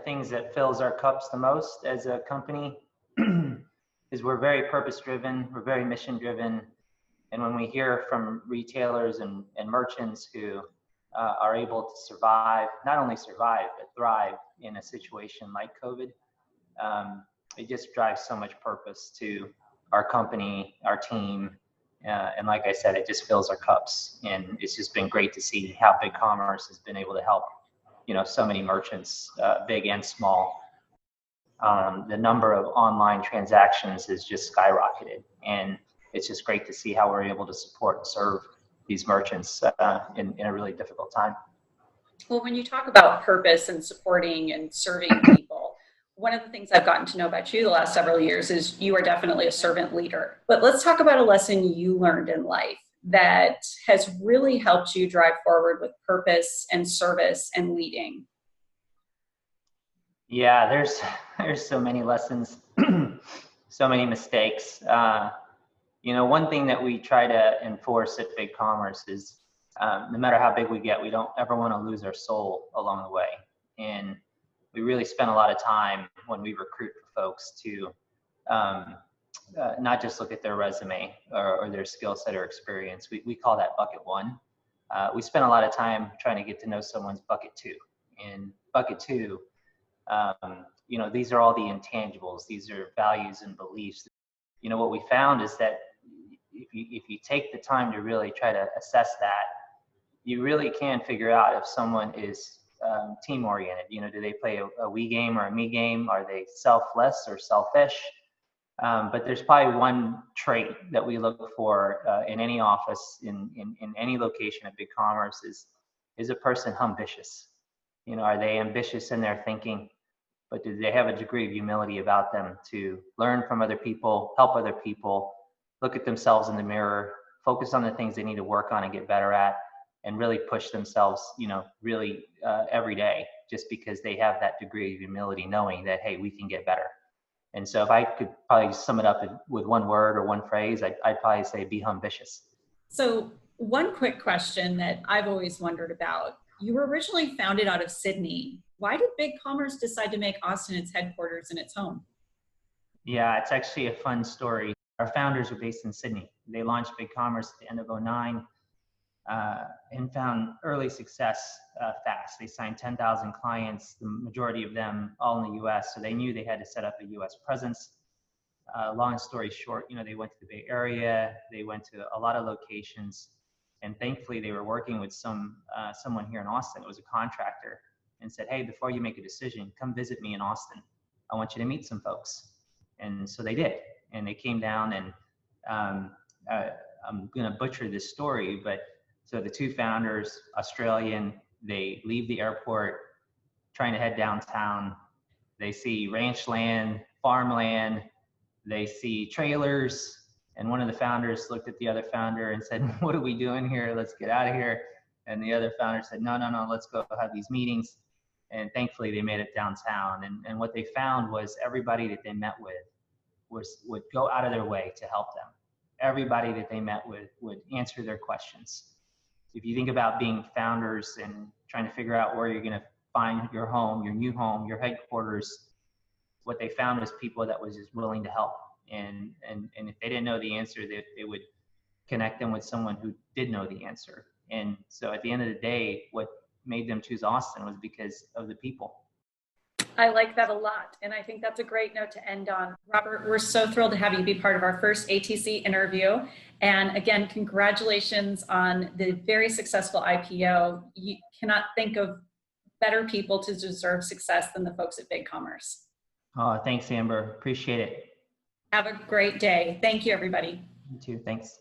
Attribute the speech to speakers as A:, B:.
A: things that fills our cups the most as a company is we're very purpose-driven, we're very mission-driven. And when we hear from retailers and merchants who are able to survive, not only survive, but thrive in a situation like COVID, it just drives so much purpose to our company, our team. And like I said, it just fills our cups. And it's just been great to see how BigCommerce has been able to help, so many merchants, big and small. The number of online transactions has just skyrocketed. And it's just great to see how we're able to support and serve these merchants in a really difficult time.
B: Well, when you talk about purpose and supporting and serving people, one of the things I've gotten to know about you the last several years is you are definitely a servant leader. But let's talk about a lesson you learned in life that has really helped you drive forward with purpose and service and leading.
A: Yeah, there's so many lessons, so many mistakes. One thing that we try to enforce at BigCommerce is no matter how big we get, we don't ever want to lose our soul along the way. And we really spend a lot of time when we recruit for folks to not just look at their resume or their skill set or experience. We call that bucket one. We spend a lot of time trying to get to know someone's bucket two. And bucket two, these are all the intangibles. These are values and beliefs. What we found is that if you take the time to really try to assess that, you really can figure out if someone is team oriented. Do they play a we game or a me game? Are they selfless or selfish? But there's probably one trait that we look for in any office, in any location at BigCommerce is a person ambitious. Are they ambitious in their thinking? But do they have a degree of humility about them to learn from other people, help other people, look at themselves in the mirror, focus on the things they need to work on and get better at, and really push themselves, really every day, just because they have that degree of humility, knowing that, hey, we can get better. And so if I could probably sum it up with one word or one phrase, I'd probably say be ambitious.
B: So one quick question that I've always wondered about, you were originally founded out of Sydney. Why did BigCommerce decide to make Austin its headquarters and its home?
A: Yeah, it's actually a fun story. Our founders were based in Sydney. They launched BigCommerce at the end of 2009 and found early success fast. They signed 10,000 clients, the majority of them all in the US, so they knew they had to set up a US presence. Long story short, they went to the Bay Area, they went to a lot of locations, and thankfully they were working with someone here in Austin. It was a contractor, and said, hey, before you make a decision, come visit me in Austin. I want you to meet some folks. And so they did. And they came down, and I'm going to butcher this story, but so the two founders, Australian, they leave the airport trying to head downtown. They see ranch land, farmland, they see trailers. And one of the founders looked at the other founder and said, what are we doing here? Let's get out of here. And the other founder said, no, let's go have these meetings. And thankfully they made it downtown. And what they found was everybody that they met with would go out of their way to help them. Everybody that they met with would answer their questions. If you think about being founders and trying to figure out where you're going to find your home, your new home, your headquarters, what they found was people that was just willing to help. And if they didn't know the answer, they would connect them with someone who did know the answer. And so at the end of the day, what made them choose Austin was because of the people.
B: I like that a lot. And I think that's a great note to end on. Robert, we're so thrilled to have you be part of our first ATC interview. And again, congratulations on the very successful IPO. You cannot think of better people to deserve success than the folks at BigCommerce.
A: Oh, thanks, Amber. Appreciate it.
B: Have a great day. Thank you, everybody.
A: You too. Thanks.